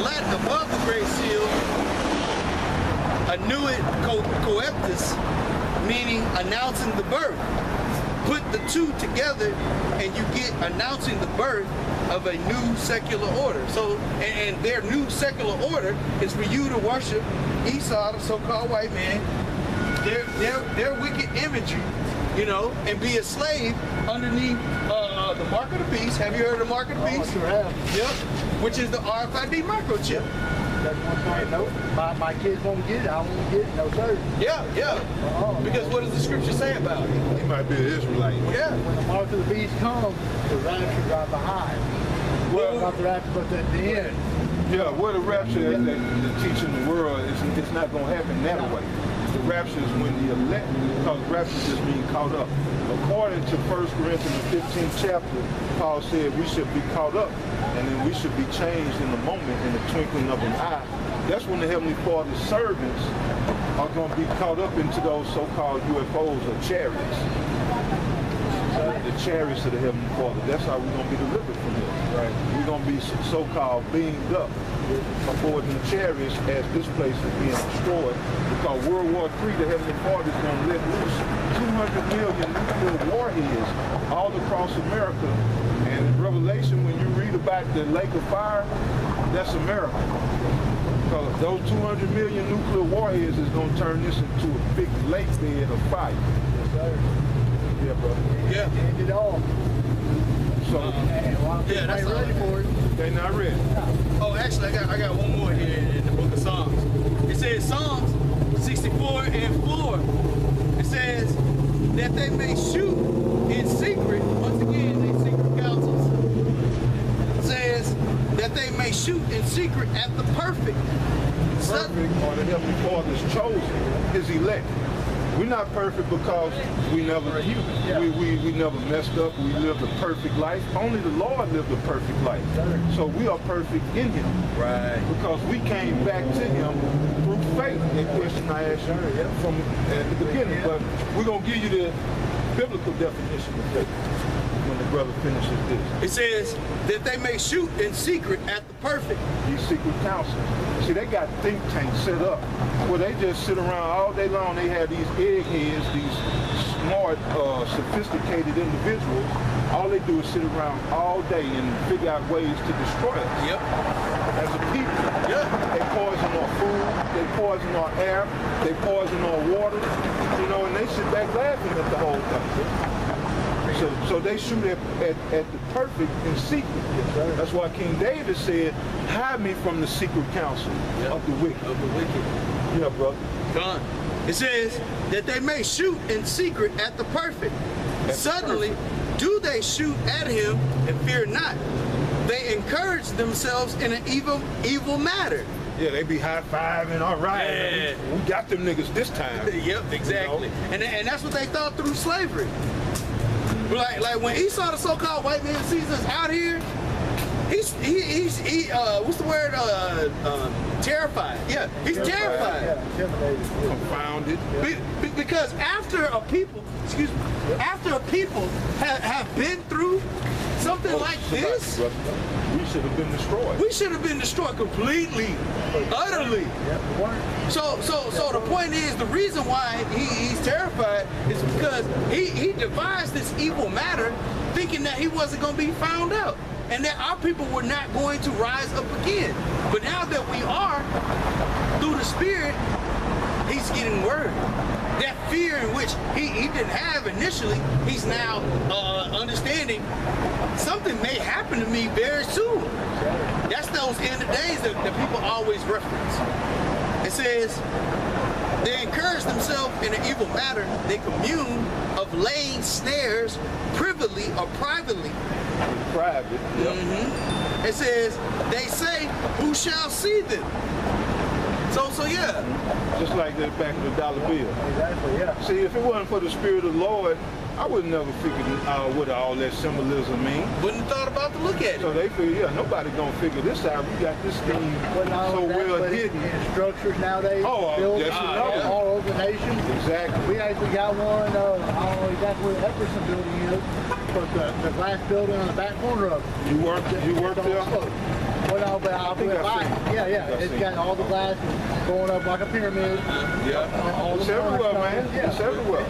Latin above the Great Seal, annuit coeptus, meaning announcing the birth. Put the two together and you get announcing the birth of a new secular order. So, and their new secular order is for you to worship Esau, the so-called white man, their wicked imagery, you know, and be a slave underneath the mark of the beast. Have you heard of the mark of the beast? I sure have. Yep. Which is the RFID microchip. That's one thing. Nope. My kids won't get it. I won't get it. No sir. Yeah, yeah. Because what does the scripture say about it? He might be an Israelite. Yeah. When the mark of the beast comes, the rapture right behind. Well, Not the rapture, but at the end. yeah, where the rapture is that the teaching the world, it's not going to happen that way. The rapture is when the elect, because rapture just being caught up. According to 1 Corinthians 15th chapter, Paul said we should be caught up, and then we should be changed in a moment, in the twinkling of an eye. That's when the Heavenly Father's servants are going to be caught up into those so-called UFOs or chariots. The chariots of the Heavenly Father. That's how we're going to be delivered from this. Right. We're going to be so-called beamed up aboard the chariots as this place is being destroyed. Because World War III, the Heavenly Father is going to let loose 200 million nuclear warheads all across America. And in Revelation, when you read about the lake of fire, that's America. Because those 200 million nuclear warheads is going to turn this into a big lake bed of fire. Yes, sir. Yeah, brother. Yeah. End it all. So, And a lot of people that's ain't ready all. for it. they not ready. Oh, actually, I got one more here in the book of Psalms. It says Psalms 64 and 4. It says that they may shoot in secret. Once again, they secret councils. It says that they may shoot in secret at the perfect. Perfect, or the Heavenly Father's chosen, his elect. We're not perfect because we never we never messed up. We lived a perfect life. Only the Lord lived a perfect life. So we are perfect in Him. Right. Because we came back to Him through faith. That question I asked you from at the beginning. But we're gonna give you the biblical definition of faith when the brother finishes this. It says that they may shoot in secret at the perfect. These secret councils. See, they got think tanks set up where they just sit around all day long. They have these eggheads, these smart, sophisticated individuals. All they do is sit around all day and figure out ways to destroy us. Yep. As a people. Yeah. They poison our food, they poison our air, they poison our water, you know, and they sit back laughing at the whole thing. So they shoot at the perfect in secret. Yes, that's why King David said, hide me from the secret counsel of the wicked. Of the wicked. Yeah, brother. Done. It says that they may shoot in secret at the perfect. Suddenly, do they shoot at him and fear not? They encourage themselves in an evil matter. Yeah, they be high-fiving, all right. Yeah. We got them niggas this time. Yep, exactly. You know? And that's what they thought through slavery. Like when Esau, the so-called white man, sees us out here, he's what's the word? Terrified. Yeah, he's terrified. Yeah, intimidated. Confounded. Because after a people, after a people have been through something like this, we should have been destroyed. we should have been destroyed completely, utterly. So the point is, the reason why he's terrified is because he devised this evil matter thinking that he wasn't going to be found out and that our people were not going to rise up again. But now that we are, through the Spirit, he's getting word. That fear in which he didn't have initially, he's now understanding something may happen to me very soon. That's those end of days that people always reference. It says, they encourage themselves in an evil matter. They commune of laying snares privily or privately. Private. Yep. It says, they say, who shall see them? So yeah. Just like that back in the dollar bill. Exactly, yeah. See, if it wasn't for the Spirit of the Lord, I would have never figured what all that symbolism means. Wouldn't have thought about to look at So it. they figure, yeah, nobody gonna figure this out. We got this thing so well hidden. In structures nowadays, Oh, built yes, you know. all over the nation. Exactly. We actually got one, I don't know exactly where the Epperson building is, but the glass building on the back corner of it. You work there? Well, no, but I'll think do it I've right. seen it. Yeah, I yeah. think I've It's seen got it. all the glasses going up like a pyramid. Yeah. All It's the everywhere, cornerstones. man. Yeah. It's everywhere.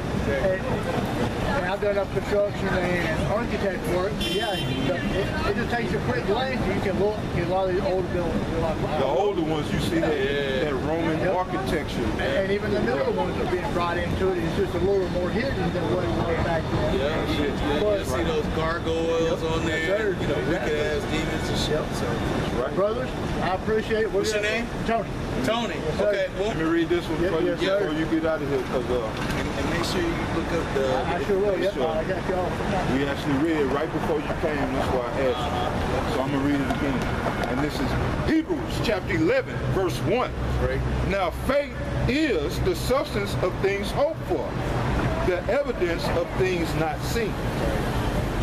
And I've done up construction and architect work. Yeah, it just takes a quick glance. You can look at a lot of the older buildings. You're like, wow. The older ones, you see that Roman architecture. And even the newer ones are being brought into it. It's just a little more hidden than what it was back then. Yeah, you see those gargoyles on there, sir. you know, wicked ass demons and shit. So. Right. Brothers, I appreciate it. What's your name? Tony. Tony, sir. okay, well, Let me read this one for you Yes, sir. before you get out of here, because and make sure you look up the. I sure will. Yep, sure. I got y'all. we actually read it right before you came. That's why I asked you. So I'm going to read it again. And this is Hebrews chapter 11, verse 1. Right. Now faith is the substance of things hoped for, the evidence of things not seen.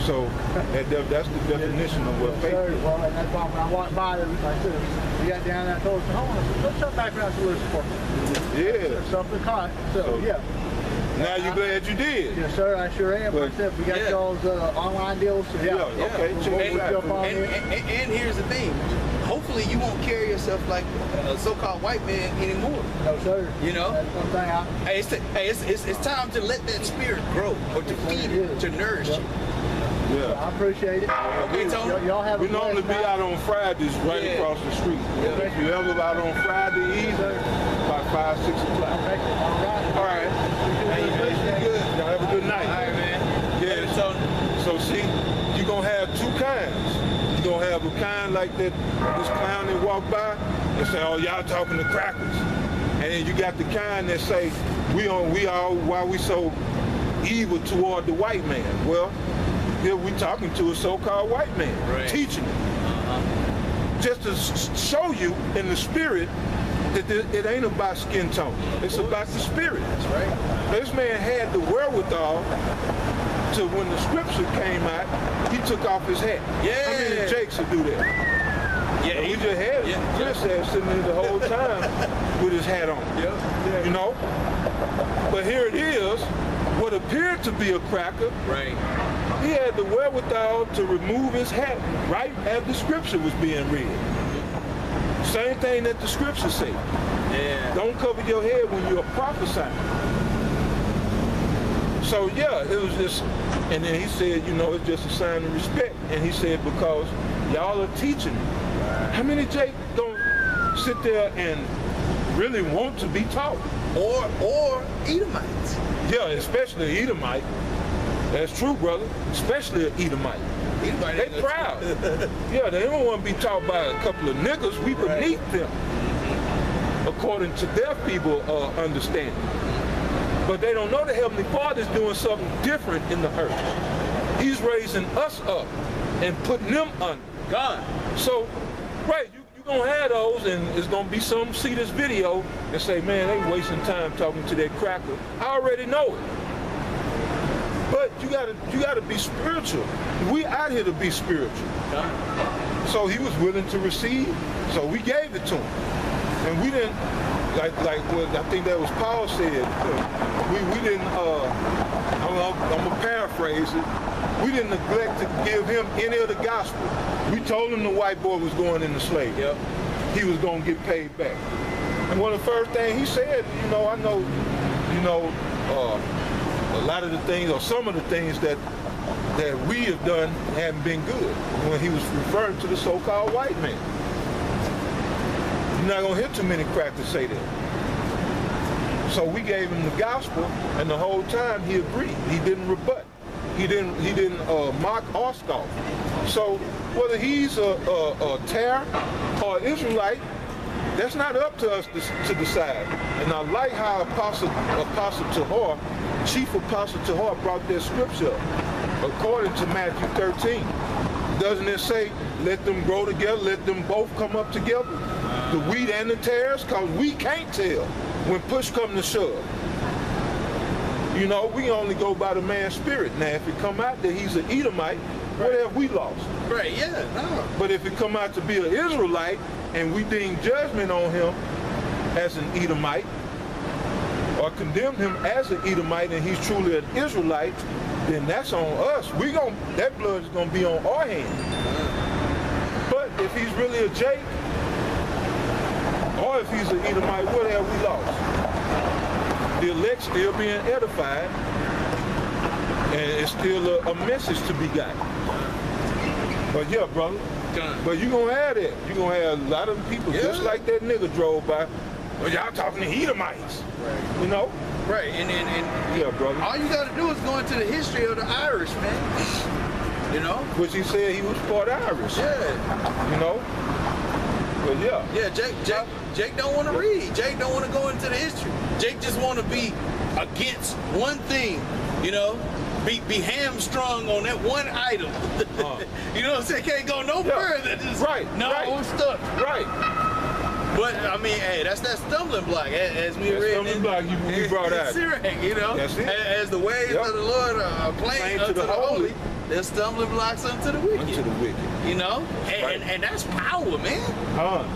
So that's the definition of what faith Sir, is. well, and that's why when I walked by, I said, we got down there, I told him, hold on, let's come back around to Lucifer. Yeah. Something caught. So, yeah. Now you're glad you did. Yes, sir, I sure am. But- Like I said, we got Yeah. y'all's online deals. So, yeah. Yeah, okay, We'll- check we'll it out. jump on And, it. and here's the thing. Hopefully you won't carry yourself like a so-called white man anymore. No, sir. You know? That's one thing I... Hey, it's time to let that spirit grow, or to feed it, to nourish it. Yeah. I appreciate it. Okay, Tony? Y'all have We a normally blessed be night. out on Fridays right Yeah. across the street. Yeah. If you ever out on Friday evening, about 5, 6 o'clock. Okay, all right. All right. Good. Y'all have a good night. All right, man. Yeah. Tony. So see, you're going to have two kinds. You're going to have a kind like that, this clown that walk by and say, oh, y'all talking to crackers. And then you got the kind that say, why we so evil toward the white man. Well, here we talking to a so-called white man, Right. teaching him. Just to show you in the spirit that it ain't about skin tone. It's about the spirit. That's right. This man had the wherewithal to, when the scripture came out, he took off his hat. Yeah. How many Jakes would do that? Yeah, We just had Yeah. Chris had sitting there the whole time with his hat on. Yeah. You know? But here it is, what appeared to be a cracker, Right. he had the wherewithal to remove his hat right as the scripture was being read. Same thing that the scripture say. Yeah. Don't cover your head when you're prophesying. So yeah, it was just, and then he said, you know, it's just a sign of respect. And he said, because y'all are teaching me. How many Jake don't sit there and really want to be taught? Or Edomites. Yeah, especially an Edomite. That's true, brother. Especially an Edomite. Edomite. They proud. Yeah, they don't want to be taught by a couple of niggas. We beneath them, according to their feeble understanding. But they don't know the Heavenly Father's doing something different in the earth. He's raising us up and putting them under. God. So, right, you're going to have those, and it's going to be some see this video and say, man, they wasting time talking to that cracker. I already know it. But you gotta be spiritual. We out here to be spiritual. God. So he was willing to receive, so we gave it to him. And we didn't, like what I think that was Paul said, we didn't, I'm gonna paraphrase it, we didn't neglect to give him any of the gospel. We told him the white boy was going into slavery. Yep. He was gonna get paid back. And one of the first things he said, you know, I know, you know, a lot of the things, or some of the things that we have done haven't been good, when he was referring to the so-called white man. You're not gonna hear too many crackers say that. So we gave him the gospel, and the whole time he agreed. He didn't rebut. He didn't mock or scoff. So whether he's a Terror or Israelite, that's not up to us to decide. And I like how Apostle Tahor, Chief Apostle Tahor, brought that scripture up. According to Matthew 13, doesn't it say, let them grow together, let them both come up together? The wheat and the tares? Because we can't tell when push comes to shove. You know, we only go by the man's spirit. Now, if it come out that he's an Edomite, what have we lost? Right, yeah, no. But if it come out to be an Israelite, and we deem judgment on him as an Edomite, or condemn him as an Edomite, and he's truly an Israelite, then that's on us. That blood is gonna be on our hands. But if he's really a Jake, or if he's an Edomite, what have we lost? The elect still being edified, and it's still a message to be got. But yeah, brother. But you gonna have that. You gonna have a lot of people just like that nigga drove by. Well, y'all talking to Edomites. Right. You know? Right, and yeah, brother. All you gotta do is go into the history of the Irish, man. You know? Which he said he was part Irish. Yeah. You know? But yeah. Yeah, Jake don't want to read. Jake don't want to go into the history. Jake just want to be against one thing, you know? Be hamstrung on that one item. You know what I'm saying? Can't go no further. Just, I'm stuck. Right. But I mean, hey, that's that stumbling block, as we read. Stumbling block you brought out. You know, that's it. As the ways of the Lord are plain unto the holy, they're stumbling blocks unto the wicked. Unto the wicked. You know, and that's power, man.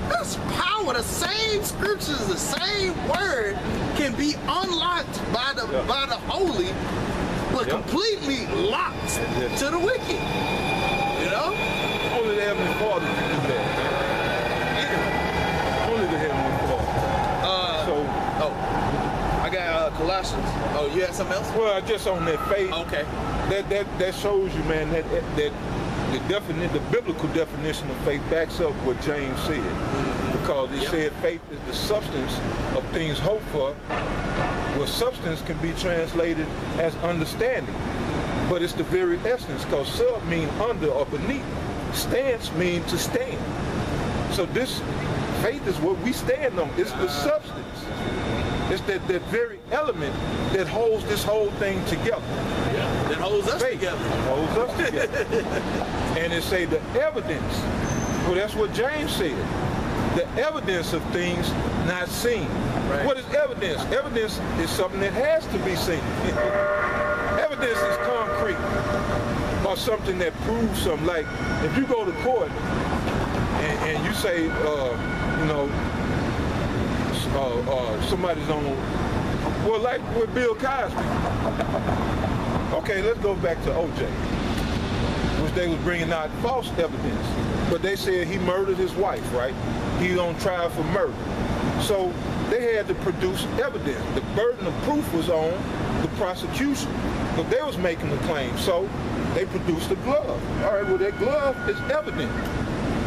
That's power. The same scriptures, the same word can be unlocked by the holy, but completely locked to the wicked. You know? Only the Heavenly Father can do that, man. Only the Heavenly Father. I got Colossians. Oh, you had something else? Well, just on that faith. Okay. That shows you, man, that the biblical definition of faith backs up what James said. Because he said faith is the substance of things hoped for. Well, substance can be translated as understanding, but it's the very essence, because sub means under or beneath. Stance means to stand. So this faith is what we stand on. It's the substance. It's that very element that holds this whole thing together. Yeah, that holds us together. Holds us together. And it say the evidence. Well, that's what James said. The evidence of things not seen. Right. What is evidence? Evidence is something that has to be seen. Evidence is concrete, or something that proves something. Like if you go to court and you say, somebody's on, well, like with Bill Cosby. Okay, let's go back to O.J., which they was bringing out false evidence, but they said he murdered his wife, right? He's on trial for murder. So they had to produce evidence. The burden of proof was on the prosecution, but they was making the claim. So they produced a glove. All right, well, that glove is evident.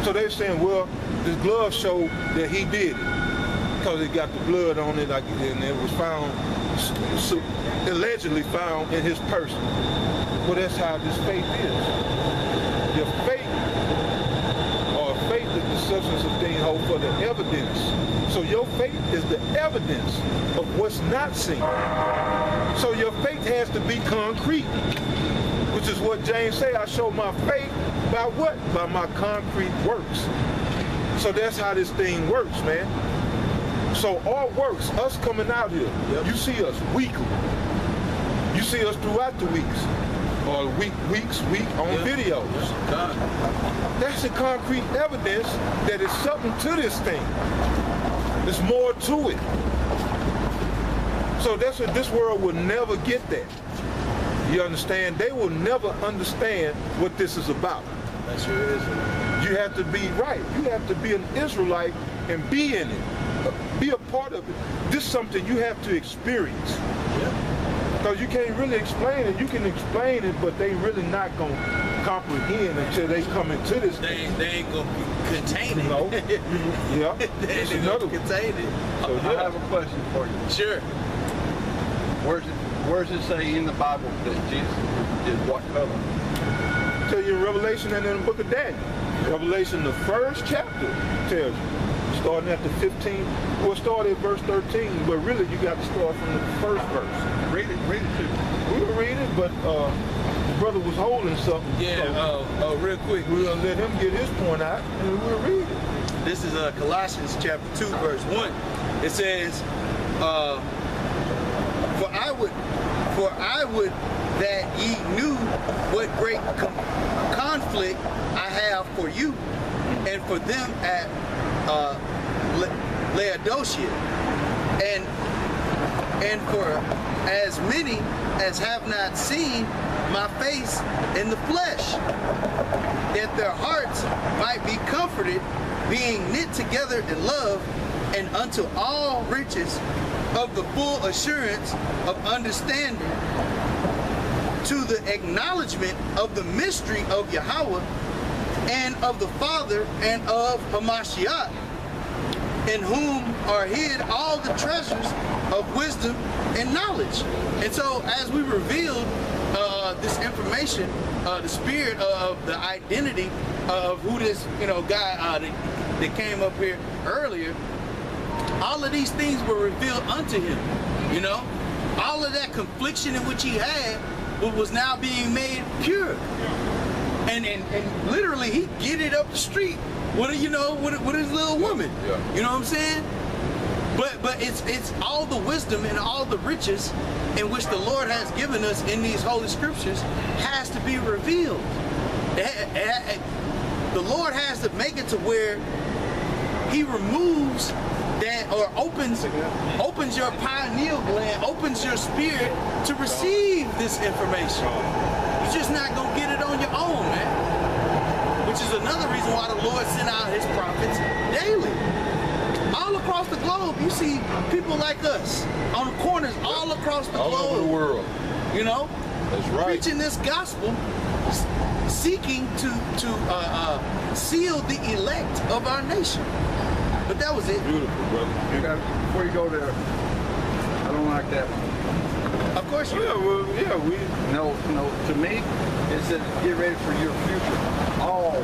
So they're saying, well, this glove showed that he did it because it got the blood on it, and it was found, allegedly found in his person. Well, that's how this faith is. Your faith, faith is the substance of things hoped for, the evidence. So your faith is the evidence of what's not seen. So your faith has to be concrete, which is what James say, I show my faith by what? By my concrete works. So that's how this thing works, man. So our works, us coming out here, you see us weekly. You see us throughout the weeks. Or week on videos. That's the concrete evidence that is something to this thing. There's more to it. So that's what this world will never get that. You understand? They will never understand what this is about. That's your Israelite. You have to be right. You have to be an Israelite and be in it. Be a part of it. This is something you have to experience. Because you can't really explain it. You can explain it, but they really not going to comprehend until they come into this. They ain't going to contain it. No. Yeah. They ain't going to contain it. So I have a question for you. Sure. Where's it say in the Bible that Jesus did what color? I tell you in Revelation and in the book of Daniel. Revelation, the first chapter tells you. Starting at the 15th, we'll start at verse 13, but really you got to start from the first verse. Read it too. We will read it, but the brother was holding something. Yeah, so real quick. We're going to let him get his point out, and we'll read it. This is Colossians chapter 2, verse 1. It says, For I would that ye knew what great conflict I have for you and for them at Laodicea, and for as many as have not seen my face in the flesh. that their hearts might be comforted, being knit together in love, and unto all riches of the full assurance of understanding, to the acknowledgement of the mystery of Yahweh and of the Father and of Hamashiach, in whom are hid all the treasures of wisdom and knowledge. And so as we revealed this information, the spirit of the identity of who this guy that came up here earlier, all of these things were revealed unto him. All of that confliction in which he had was now being made pure. And literally he get it up the street with with his little woman. You know what I'm saying? But it's all the wisdom and all the riches in which the Lord has given us in these holy scriptures has to be revealed. The Lord has to make it to where he removes that, or opens your pineal gland, opens your spirit to receive this information. You're just not gonna get it on your own, man. Which is another reason why the Lord sent out his prophets daily. All across the globe, you see people like us on the corners all across the globe. All over the world. That's right. Preaching this gospel, seeking to seal the elect of our nation. But that was it. Beautiful, brother. Before you go there, I don't like that one. Of course you do. No, to me, it says get ready for your future. All,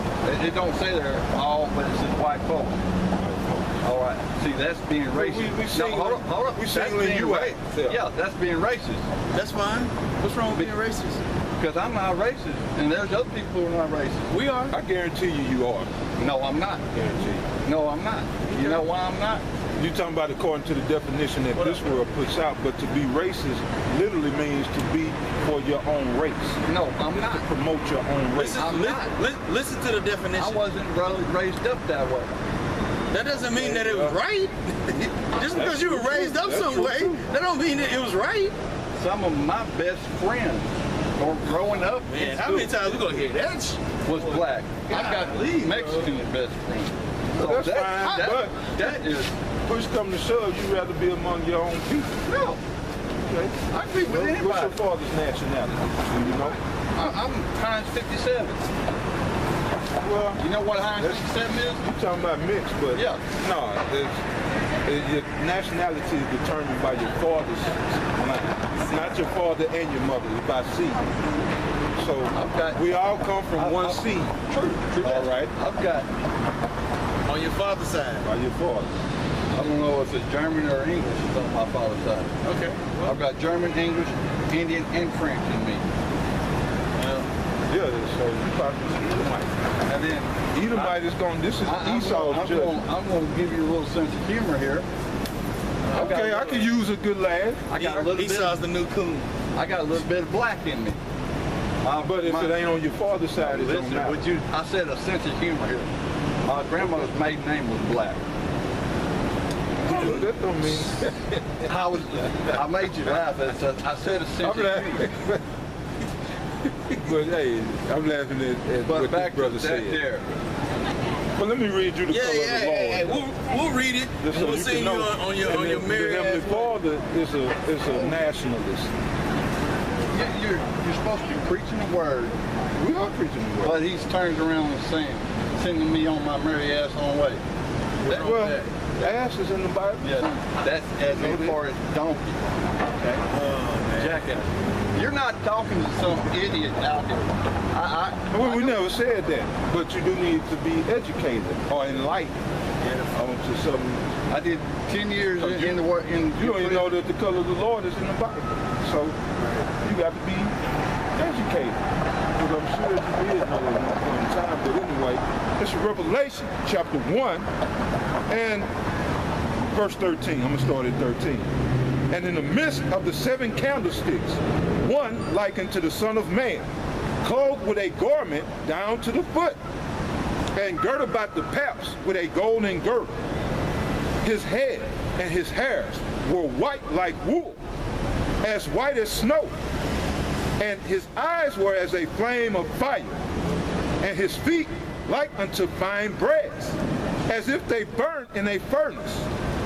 it don't say there all, but it says white folks. All right, see, that's being racist. Hold up. We That's singling being you out. Yeah, that's being racist. That's fine. What's wrong with being racist? Because I'm not racist, and there's other people who are not racist. We are. I guarantee you are. No, I'm not. Guarantee. No, I'm not. You know why I'm not? You're talking about according to the definition that this world puts out, but to be racist literally means to be for your own race. No, I'm not. To promote your own race. Listen to the definition. I wasn't really raised up that way. That doesn't mean that it was right. Just because you were raised up some way, that don't mean that it was right. Some of my best friends, or growing up, Man, how many times we gonna hear that shit? was black. I got Mexican best friends. So That's fine, but that is push come to shove, you'd rather be among your own people. no. Okay. I agree with What's anybody. your father's nationality? Do you know? I'm Heinz 57. Well, You know what Heinz 57 is? you're talking about mixed, but Yeah. no, your nationality is determined by your father's line. It's not your father and your mother, it's by seed. So we all come from one seed. True. All right. I've got, On your father's side. By your father. I don't know if it's German or English on my father's side. Okay. I've got German, English, Indian, and French in me. Yeah, so you probably Edomite. And then Edomite is going, this is Esau's judgment. I'm going to give you a little sense of humor here. Okay, I could use a good laugh. I got a little bit. Esau's the new coon. I got a little bit of black in me. But if it ain't on your father's side, it don't Listen, matter. I said a sense of humor here. My grandmother's maiden name was Black. That don't mean. I made you laugh. I said a sense I'm of humor. laughing. But hey, I'm laughing at But what back this brother to that said. there. But let me read you the color of the Lord. We'll read it. Just And so we'll you sing can you know. on your And the married Heavenly ass. Father is a nationalist. You're supposed to be preaching the word, We are preaching the word. but he's turned around and saying, sending me on my merry ass on way. That, Well, that, ass is in the Bible. yeah, that's as far as donkey. Okay? Jackass. You're not talking to some idiot out here. We never said that. But you do need to be educated or enlightened onto something. I did 10 years in the work. You don't even know that the color of the Lord is in the Bible. So you got to be educated. Because I'm sure that you did know at one point in time. But anyway, it's Revelation chapter 1 and verse 13. I'm going to start at 13. And in the midst of the 7 candlesticks, one like unto the Son of Man, clothed with a garment down to the foot, and girt about the paps with a golden girdle. His head and his hairs were white like wool, as white as snow, and his eyes were as a flame of fire, and his feet like unto fine brass, as if they burnt in a furnace.